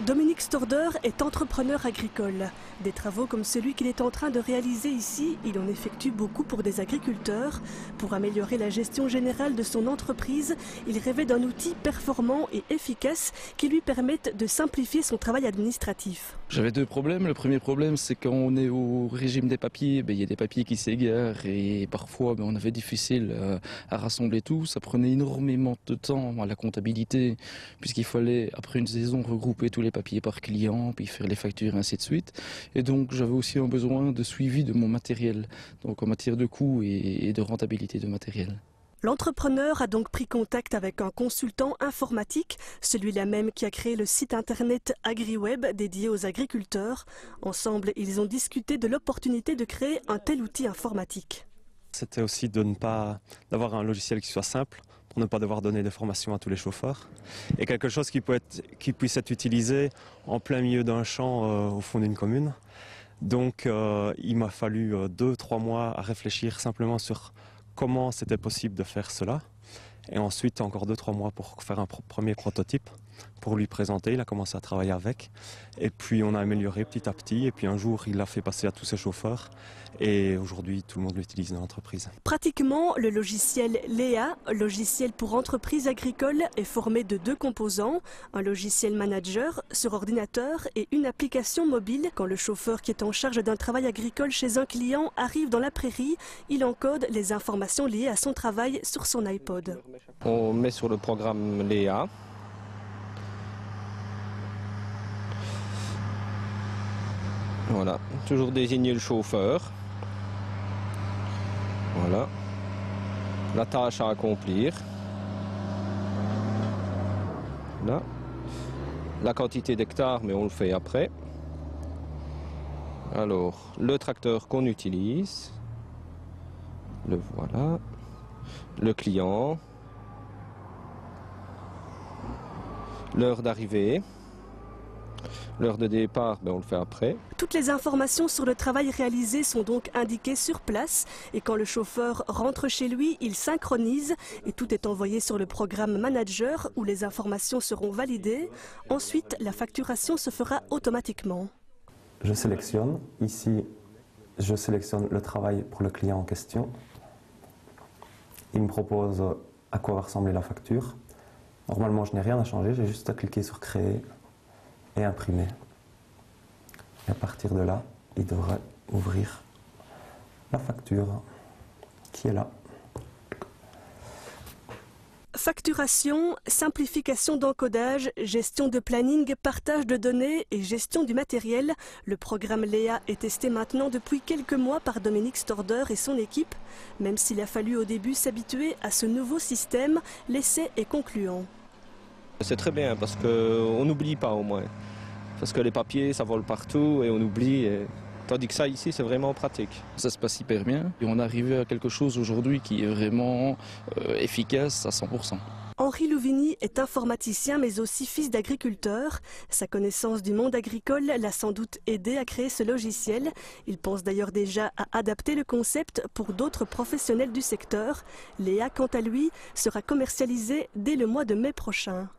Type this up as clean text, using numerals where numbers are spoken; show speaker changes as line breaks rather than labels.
Dominique Storder est entrepreneur agricole. Des travaux comme celui qu'il est en train de réaliser ici, il en effectue beaucoup pour des agriculteurs. Pour améliorer la gestion générale de son entreprise, il rêvait d'un outil performant et efficace qui lui permette de simplifier son travail administratif.
J'avais deux problèmes. Le premier problème, c'est quand on est au régime des papiers, il y a des papiers qui s'égarent et parfois on avait difficile à rassembler tout. Ça prenait énormément de temps à la comptabilité puisqu'il fallait, après une saison, regrouper tous les papiers par client, puis faire les factures, ainsi de suite. Et donc j'avais aussi un besoin de suivi de mon matériel, donc en matière de coûts et de rentabilité de matériel.
L'entrepreneur a donc pris contact avec un consultant informatique, celui-là même qui a créé le site internet AgriWeb dédié aux agriculteurs. Ensemble, ils ont discuté de l'opportunité de créer un tel outil informatique.
C'était aussi de ne pas d'avoir un logiciel qui soit simple, pour ne pas devoir donner des formations à tous les chauffeurs, et quelque chose qui puisse être utilisé en plein milieu d'un champ au fond d'une commune. Donc il m'a fallu 2-3 mois à réfléchir simplement sur comment c'était possible de faire cela, et ensuite encore 2-3 mois pour faire un premier prototype, pour lui présenter. Il a commencé à travailler avec, et puis on a amélioré petit à petit, et puis un jour il l'a fait passer à tous ses chauffeurs, et aujourd'hui tout le monde l'utilise dans l'entreprise.
Pratiquement, le logiciel Léa, logiciel pour entreprises agricoles, est formé de deux composants, un logiciel manager sur ordinateur et une application mobile. Quand le chauffeur qui est en charge d'un travail agricole chez un client arrive dans la prairie, il encode les informations liées à son travail sur son iPod.
On met sur le programme Léa. Voilà, toujours désigner le chauffeur. Voilà, la tâche à accomplir. Là, la quantité d'hectares, mais on le fait après. Alors, le tracteur qu'on utilise. Le voilà. Le client. L'heure d'arrivée. L'heure de départ, on le fait après.
Toutes les informations sur le travail réalisé sont donc indiquées sur place et quand le chauffeur rentre chez lui, il synchronise et tout est envoyé sur le programme Manager où les informations seront validées. Ensuite, la facturation se fera automatiquement.
Je sélectionne. Ici, je sélectionne le travail pour le client en question. Il me propose à quoi va ressembler la facture. Normalement, je n'ai rien à changer, j'ai juste à cliquer sur Créer et imprimer. Et à partir de là, il devrait ouvrir la facture qui est là.
Facturation, simplification d'encodage, gestion de planning, partage de données et gestion du matériel. Le programme Léa est testé maintenant depuis quelques mois par Dominique Storder et son équipe. Même s'il a fallu au début s'habituer à ce nouveau système, l'essai est concluant.
C'est très bien parce qu'on n'oublie pas au moins. Parce que les papiers, ça vole partout et on oublie. Tandis que ça ici, c'est vraiment pratique.
Ça se passe hyper bien et on est arrivé à quelque chose aujourd'hui qui est vraiment efficace à 100%.
Henri Louvigny est informaticien mais aussi fils d'agriculteur. Sa connaissance du monde agricole l'a sans doute aidé à créer ce logiciel. Il pense d'ailleurs déjà à adapter le concept pour d'autres professionnels du secteur. Léa, quant à lui, sera commercialisé dès le mois de mai prochain.